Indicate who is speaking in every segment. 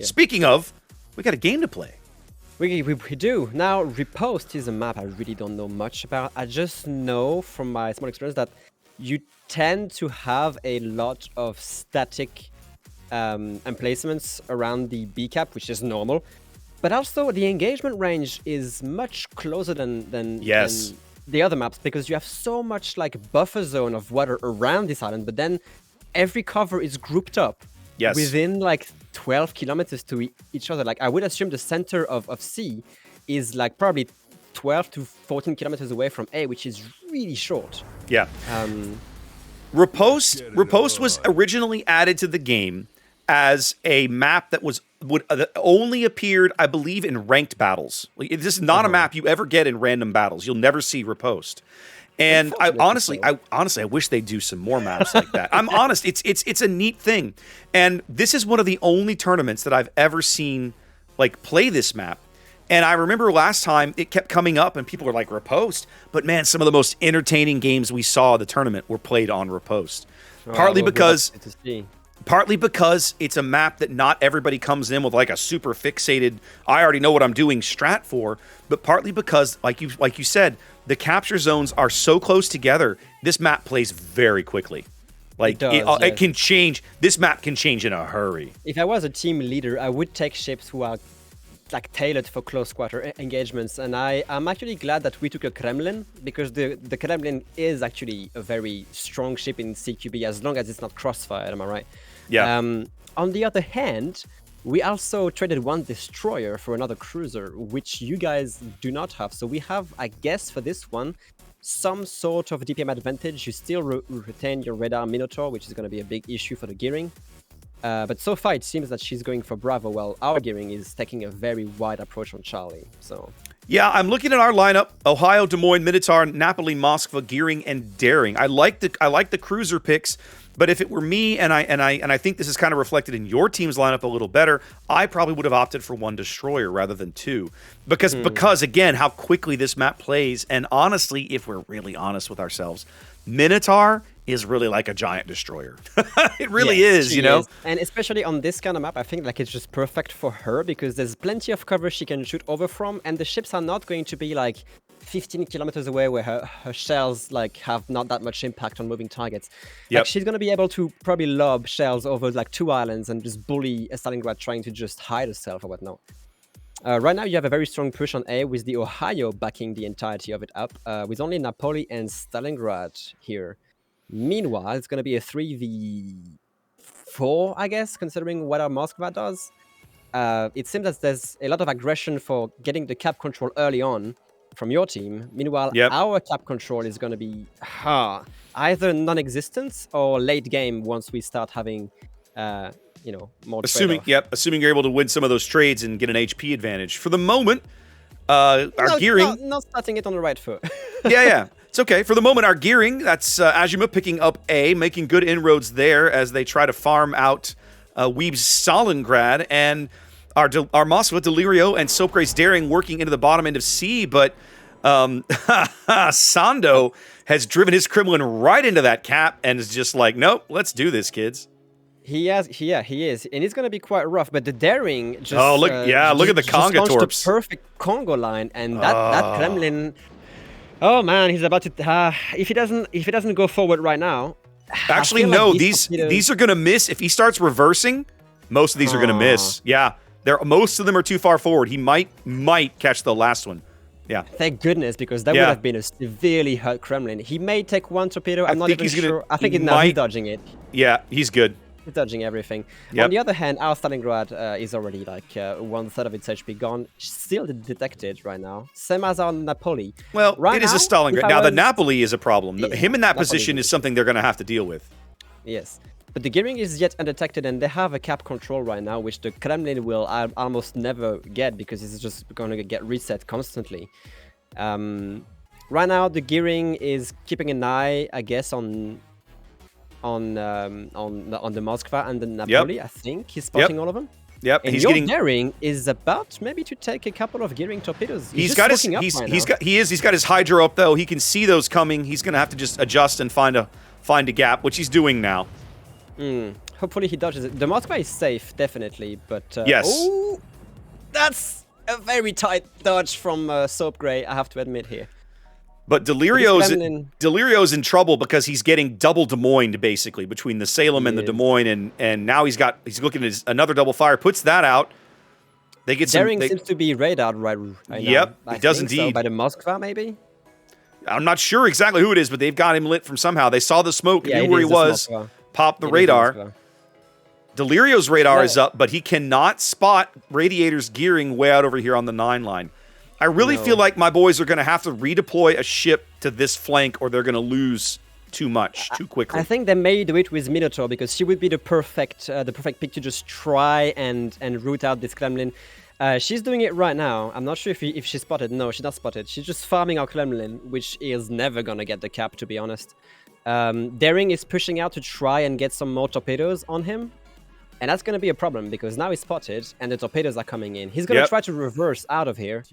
Speaker 1: speaking of, we got a game to play.
Speaker 2: We do. Now, Riposte is a map I really don't know much about. I just know from my small experience that you tend to have a lot of static emplacements around the B cap, which is normal. But also, the engagement range is much closer than the other maps, because you have so much like buffer zone of water around this island, but then every cover is grouped up within like 12 kilometers to each other. Like I would assume the center of C is like probably 12 to 14 kilometers away from A, which is really short.
Speaker 1: Yeah. Riposte was originally added to the game as a map that would only appeared, I believe, in ranked battles. Like, this is not a map you ever get in random battles. You'll never see Riposte. And I honestly wish they'd do some more maps like that. I'm honest, it's a neat thing. And this is one of the only tournaments that I've ever seen like play this map. And I remember last time it kept coming up and people were like, Riposte. But man, some of the most entertaining games we saw at the tournament were played on Riposte. Partly because it's a map that not everybody comes in with like a super fixated, I already know what I'm doing strat for, but partly because, like you said, the capture zones are so close together, this map plays very quickly. Like, it can change, this map can change in a hurry.
Speaker 2: If I was a team leader, I would take ships who are like tailored for close quarter engagements, and I'm actually glad that we took a Kremlin, because the Kremlin is actually a very strong ship in CQB as long as it's not crossfire, am I right?
Speaker 1: Yeah.
Speaker 2: On the other hand, we also traded one destroyer for another cruiser, which you guys do not have. So we have, I guess, for this one, some sort of DPM advantage. You still retain your radar Minotaur, which is going to be a big issue for the gearing. But so far, it seems that she's going for Bravo, while our gearing is taking a very wide approach on Charlie. So
Speaker 1: yeah, I'm looking at our lineup: Ohio, Des Moines, Minotaur, Napoli, Moskva, Gearing, and Daring. I like the cruiser picks. But if it were me, and I think this is kind of reflected in your team's lineup a little better, I probably would have opted for one destroyer rather than two, because again, how quickly this map plays, and honestly, if we're really honest with ourselves, Minotaur is really like a giant destroyer. It really is, you know.
Speaker 2: And especially on this kind of map, I think like it's just perfect for her, because there's plenty of cover she can shoot over from, and the ships are not going to be like 15 kilometers away where her shells like have not that much impact on moving targets. Like, she's going to be able to probably lob shells over like 2 islands and just bully a Stalingrad trying to just hide herself or whatnot. Right now you have a very strong push on A with the Ohio backing the entirety of it up, with only Napoli and Stalingrad here. Meanwhile, it's going to be a 3v4, I guess, considering what our Moskva does. It seems that there's a lot of aggression for getting the cap control early on from your team. Meanwhile, our cap control is going to be either non-existent or late game once we start having, more
Speaker 1: assuming you're able to win some of those trades and get an HP advantage. For the moment, our gearing...
Speaker 2: Not starting it on the right foot.
Speaker 1: yeah. It's okay. For the moment, our gearing, that's Azuma picking up A, making good inroads there as they try to farm out Weeb's Stalingrad, and our Moskva, Delirio, and Soapgrace Daring working into the bottom end of C, but Sando has driven his Kremlin right into that cap and is just like, nope, let's do this, kids.
Speaker 2: He is, and it's going to be quite rough. But the Daring just
Speaker 1: look at the Conga torps.
Speaker 2: The perfect Congo line, and that Kremlin. Oh man, he's about to. If he doesn't go forward right now.
Speaker 1: Actually, no. Like these are going to miss if he starts reversing. Most of these are going to miss. Yeah, most of them are too far forward. He might catch the last one. Yeah.
Speaker 2: Thank goodness, because that would have been a severely hurt Kremlin. He may take one torpedo. I'm not even sure. I think he's dodging it.
Speaker 1: Yeah, he's good.
Speaker 2: He's dodging everything. On the other hand, our Stalingrad is already like 1/3 of its HP gone. Still detected right now. Same as our Napoli.
Speaker 1: Well, it is a Stalingrad. Now, the Napoli is a problem. Him in that position is something they're going to have to deal with.
Speaker 2: Yes. But the gearing is yet undetected, and they have a cap control right now, which the Kremlin will almost never get, because it's just going to get reset constantly. Right now, the gearing is keeping an eye, I guess, on the Moskva and the Napoli. I think he's spotting all of them.
Speaker 1: Yep,
Speaker 2: and your Daring is about maybe to take a couple of gearing torpedoes.
Speaker 1: He's got his Hydro up though. He can see those coming. He's going to have to just adjust and find a gap, which he's doing now.
Speaker 2: Hopefully he dodges it. The Moskva is safe, definitely, but...
Speaker 1: Yes.
Speaker 2: Oh, that's a very tight dodge from Soap Gray, I have to admit here.
Speaker 1: But Delirio's in trouble because he's getting double Des Moines, basically, between the Salem and the Des Moines, and now he's looking at another double fire, puts that out. They get
Speaker 2: Daring seems to be radared right now.
Speaker 1: Yep, he does indeed.
Speaker 2: So, by the Moskva, maybe?
Speaker 1: I'm not sure exactly who it is, but they've got him lit from somehow. They saw the smoke, knew where he was, popped the radar. Delirio's radar is up, but he cannot spot Radiator's gearing way out over here on the 9 line. I really feel like my boys are going to have to redeploy a ship to this flank, or they're going to lose too much, too quickly.
Speaker 2: I think they may do it with Minotaur, because she would be the perfect pick to just try and root out this Kremlin. She's doing it right now. I'm not sure if she spotted. No, she's not spotted. She's just farming our Kremlin, which is never going to get the cap, to be honest. Daring is pushing out to try and get some more torpedoes on him. And that's going to be a problem, because now he's spotted and the torpedoes are coming in. He's going to try to reverse out of here.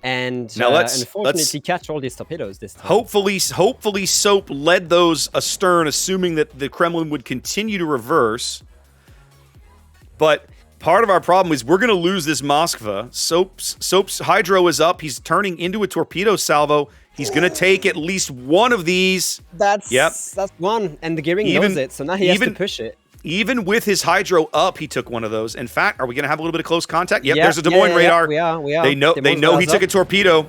Speaker 2: And
Speaker 1: now
Speaker 2: unfortunately catch all these torpedoes this time.
Speaker 1: Hopefully Soap led those astern, assuming that the Kremlin would continue to reverse. But part of our problem is we're going to lose this Moskva. Soap's hydro is up. He's turning into a torpedo salvo. He's going to take at least one of these.
Speaker 2: That's one. And the gearing knows it, so now he has to push it.
Speaker 1: Even with his hydro up, he took one of those. In fact, are we going to have a little bit of close contact? Yep, there's a Des Moines radar.
Speaker 2: We are.
Speaker 1: They know he took a torpedo.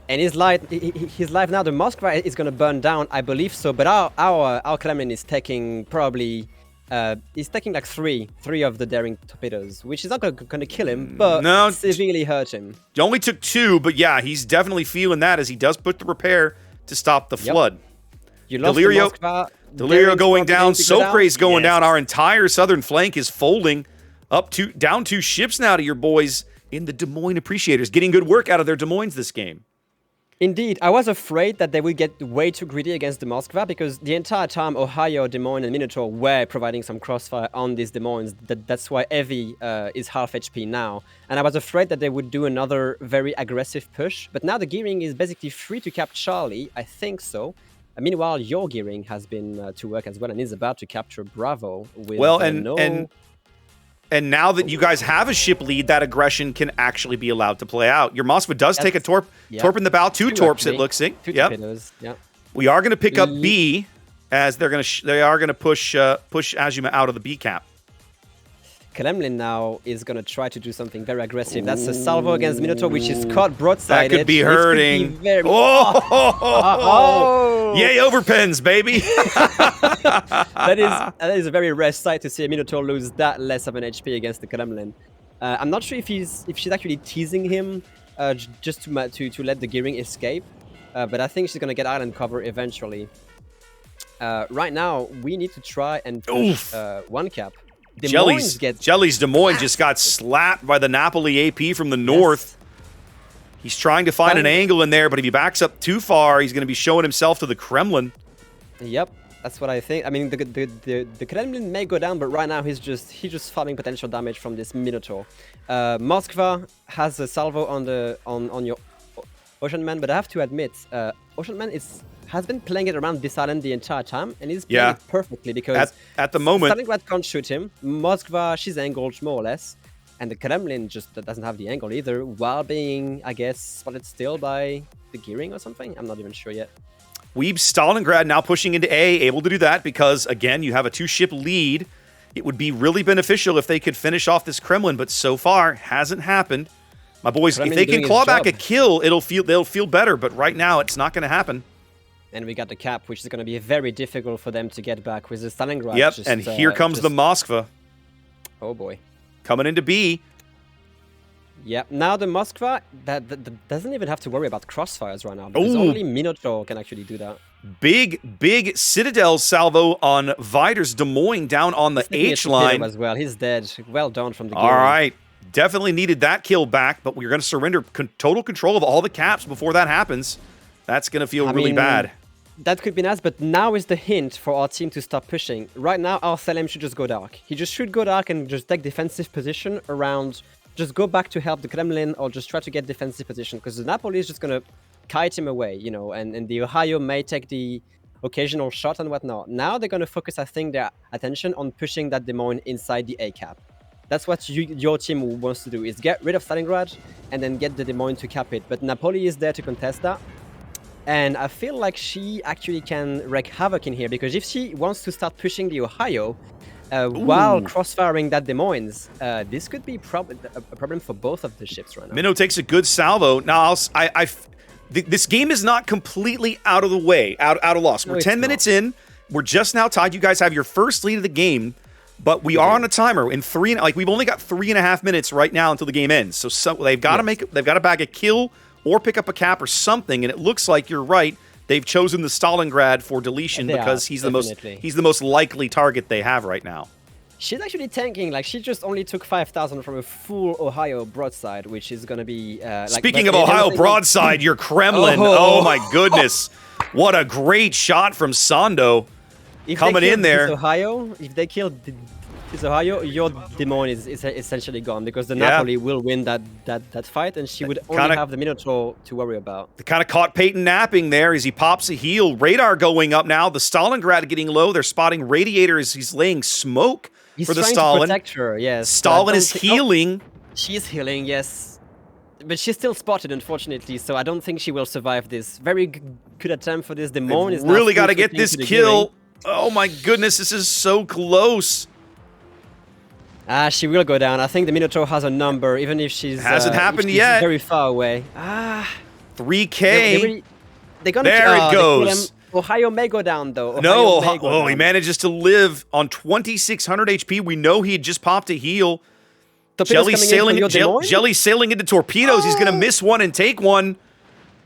Speaker 2: And his life now. The Moskva is going to burn down, I believe so. But our Kremlin is taking probably like three of the Daring torpedoes, which is not going to kill him, but severely hurt him.
Speaker 1: He only took 2, but yeah, he's definitely feeling that as he does put the repair to stop the flood.
Speaker 2: You lost the Moskva.
Speaker 1: Delirio going down, Socrates going down. Our entire southern flank is folding down 2 ships now to your boys in the Des Moines Appreciators, getting good work out of their Des Moines this game.
Speaker 2: Indeed, I was afraid that they would get way too greedy against the Moskva, because the entire time Ohio, Des Moines, and Minotaur were providing some crossfire on these Des Moines. That's why Evie is half HP now. And I was afraid that they would do another very aggressive push. But now the gearing is basically free to cap Charlie. I think so. Meanwhile, your gearing has been to work as well and is about to capture Bravo. With
Speaker 1: and now that you guys have a ship lead, that aggression can actually be allowed to play out. Your Moskva does take a torp in the bow, 2 torps. It looks like.
Speaker 2: 2 torpedoes. Yep.
Speaker 1: We are going to pick up B, as they are going to push Azuma out of the B cap.
Speaker 2: Kremlin now is going to try to do something very aggressive. That's a salvo against Minotaur, which is caught broadsided.
Speaker 1: That could be hurting.
Speaker 2: Could be
Speaker 1: Yay, overpens, baby.
Speaker 2: that is a very rare sight to see a Minotaur lose that less of an HP against the Kremlin. I'm not sure if she's actually teasing him just to let the gearing escape, but I think she's going to get island cover eventually. Right now, we need to try and push 1 cap.
Speaker 1: Jelly's Des Moines just got slapped by the Napoli AP from the north. He's trying to find an angle in there, but if he backs up too far, he's going to be showing himself to the Kremlin.
Speaker 2: Yep, that's what I think. I mean, the Kremlin may go down, but right now he's just farming potential damage from this Minotaur. Moskva has a salvo on your Ocean Man, but I have to admit, Ocean Man has been playing it around this island the entire time, and he's playing it perfectly, because
Speaker 1: at the moment
Speaker 2: Stalingrad can't shoot him. Moskva, she's angled more or less, and the Kremlin just doesn't have the angle either, while being, I guess, spotted still by the gearing or something. I'm not even sure yet.
Speaker 1: Weeb Stalingrad now pushing into A, able to do that because, again, you have a 2-ship lead. It would be really beneficial if they could finish off this Kremlin, but so far hasn't happened. My boys,
Speaker 2: Kremlin
Speaker 1: if they can claw back a kill, they'll feel better, but right now it's not going to happen.
Speaker 2: And we got the cap, which is going to be very difficult for them to get back with the Stalingrad.
Speaker 1: Yep, and here comes the Moskva.
Speaker 2: Oh boy.
Speaker 1: Coming into B.
Speaker 2: Yep, now the Moskva, that doesn't even have to worry about crossfires right now, because only Minotaur can actually do that.
Speaker 1: Big Citadel salvo on Vider's Des Moines down on the H line.
Speaker 2: As well. He's dead. Well done from the gearing.
Speaker 1: All right. Definitely needed that kill back, but we're going to surrender total control of all the caps before that happens. That's going to feel really bad.
Speaker 2: That could be nice, but now is the hint for our team to stop pushing. Right now, our Thelem should just go dark. He just should go dark and just take defensive position around. Just go back to help the Kremlin, or just try to get defensive position, because the Napoli is just going to kite him away, you know, and the Ohio may take the occasional shot and whatnot. Now they're going to focus, I think, their attention on pushing that demon inside the A cap. That's what your team wants to do, is get rid of Stalingrad and then get the demon to cap it. But Napoli is there to contest that. And I feel like she actually can wreak havoc in here, because if she wants to start pushing the Ohio while crossfiring that Des Moines, this could be a problem for both of the ships right now.
Speaker 1: Minnow takes a good salvo. Now, this game is not completely out of the way, out of loss. We're 10 minutes in. We're just now tied. You guys have your first lead of the game, but we are on a timer. In we've only got 3.5 minutes right now until the game ends. So they've got to bag a kill or pick up a cap or something. And it looks like you're right. They've chosen the Stalingrad for deletion because he's the most likely target they have right now.
Speaker 2: She's actually tanking. Like, she just only took 5,000 from a full Ohio broadside, which is going to be...
Speaker 1: Speaking of Ohio broadside, your Kremlin. Oh, my goodness. What a great shot from Sando coming in there.
Speaker 2: If they kill this Ohio, your demon is essentially gone, because the Napoli will win that fight, and she would only have the Minotaur to worry about.
Speaker 1: They kind of caught Peyton napping there as he pops a heal. Radar going up now. The Stalingrad getting low. They're spotting Radiator as he's laying smoke for the Stalin.
Speaker 2: To protect her, yes.
Speaker 1: Stalin is healing.
Speaker 2: She is healing, yes. But she's still spotted, unfortunately, so I don't think she will survive this. Very good attempt for this. Demon is
Speaker 1: really got to get this kill. Oh my goodness, this is so close.
Speaker 2: She will go down. I think the Minotaur has a number, even if she's...
Speaker 1: Hasn't happened yet.
Speaker 2: Very far away.
Speaker 1: 3K.
Speaker 2: They're gonna,
Speaker 1: there it goes.
Speaker 2: Ohio may go down, though.
Speaker 1: He manages to live on 2,600 HP. We know he had just popped a heal. Jelly sailing into torpedoes. He's going to miss one and take one.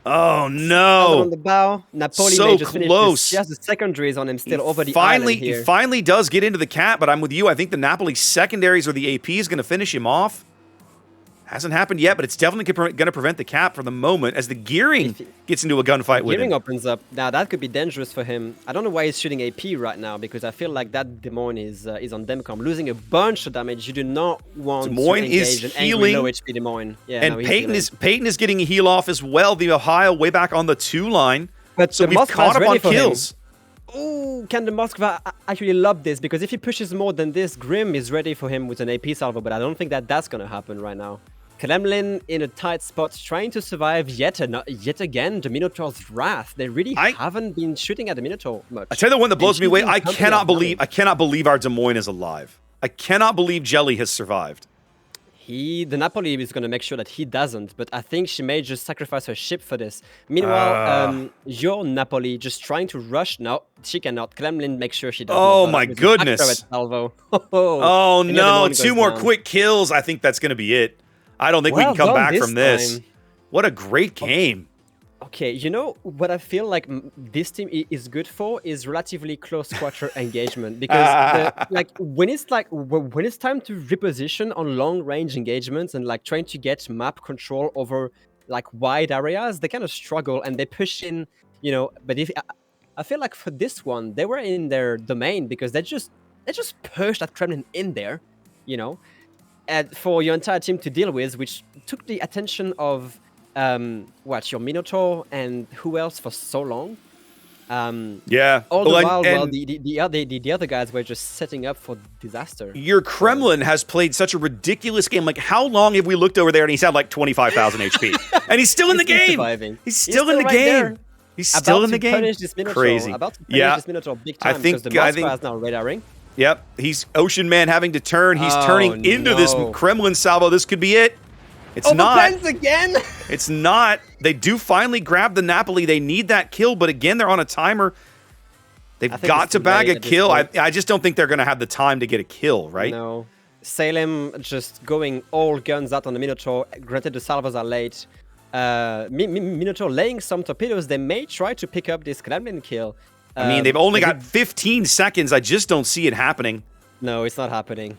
Speaker 1: Oh, no.
Speaker 2: On the bow. Napoli
Speaker 1: so
Speaker 2: may just
Speaker 1: close.
Speaker 2: She has the secondaries on him still over the island here.
Speaker 1: He finally does get into the cap, but I'm with you. I think the Napoli secondaries or the AP is going to finish him off. Hasn't happened yet, but it's definitely going to prevent the cap for the moment as the gearing gets into a gunfight with him.
Speaker 2: Gearing opens up. Now, that could be dangerous for him. I don't know why he's shooting AP right now, because I feel like that demon is on Demcom, losing a bunch of damage. You do not want to engage an angry low HP demon. Yeah,
Speaker 1: and Peyton is getting a heal off as well. The Ohio way back on the 2 line.
Speaker 2: But
Speaker 1: so we've caught up on kills.
Speaker 2: Ooh, can the Moskva actually lob this? Because if he pushes more than this, Grim is ready for him with an AP salvo, but I don't think that's going to happen right now. Kremlin in a tight spot, trying to survive yet again the Minotaur's wrath. They really haven't been shooting at the Minotaur much.
Speaker 1: I tell you the one that blows me away. I cannot believe our Des Moines is alive. I cannot believe Jelly has survived.
Speaker 2: The Napoli is going to make sure that he doesn't, but I think she may just sacrifice her ship for this. Meanwhile, your Napoli just trying to rush. No, she cannot. Kremlin, make sure she doesn't.
Speaker 1: Oh my goodness. Oh no, 2 more quick kills. I think that's going to be it. I don't think we can come back from this. What a great game.
Speaker 2: Okay, you know what I feel like this team is good for is relatively close quarter engagement, because when it's time to reposition on long range engagements and like trying to get map control over like wide areas, they kind of struggle and they push in, you know. But I feel like for this one, they were in their domain because they just pushed that Kremlin in there, you know. For your entire team to deal with, which took the attention of your Minotaur and who else for so long.
Speaker 1: Yeah.
Speaker 2: All the while the other guys were just setting up for disaster.
Speaker 1: Your Kremlin has played such a ridiculous game. Like, how long have we looked over there and he's had like 25,000 HP, and he's still in the game.
Speaker 2: Surviving.
Speaker 1: He's still in the game. He's still in the game. Crazy.
Speaker 2: About to punish this Minotaur big time because the Moskva is now radaring.
Speaker 1: Yep, he's Ocean Man having to turn. He's turning into this Kremlin salvo. This could be it. It's not.
Speaker 2: Again.
Speaker 1: It's not. They do finally grab the Napoli. They need that kill, but again, they're on a timer. They've got to bag a kill. I just don't think they're going to have the time to get a kill, right?
Speaker 2: No. Salem just going all guns out on the Minotaur. Granted, the salvos are late. Minotaur laying some torpedoes. They may try to pick up this Kremlin kill.
Speaker 1: I mean, they've only got 15 seconds. I just don't see it happening.
Speaker 2: No, it's not happening.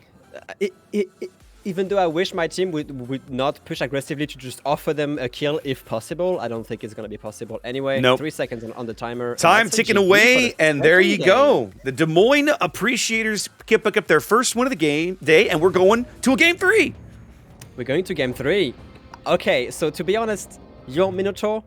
Speaker 2: Even though I wish my team would not push aggressively to just offer them a kill if possible, I don't think it's going to be possible anyway.
Speaker 1: Nope.
Speaker 2: 3 seconds on the timer.
Speaker 1: Time ticking away, and there you go. The Des Moines Appreciators pick up their first win of the game day, and we're going to a game 3.
Speaker 2: We're going to game 3. Okay, so to be honest, your Minotaur,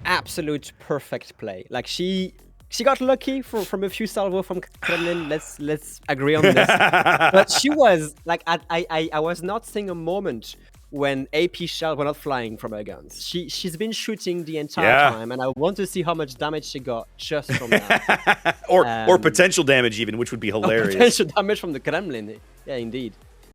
Speaker 2: absolute perfect play. Like, she She got lucky from a few salvo from Kremlin. Let's agree on this. But she was like, I was not seeing a moment when AP shells were not flying from her guns. She's been shooting the entire time, and I want to see how much damage she got just from that.
Speaker 1: or potential damage even, which would be hilarious.
Speaker 2: Potential damage from the Kremlin. Yeah, indeed.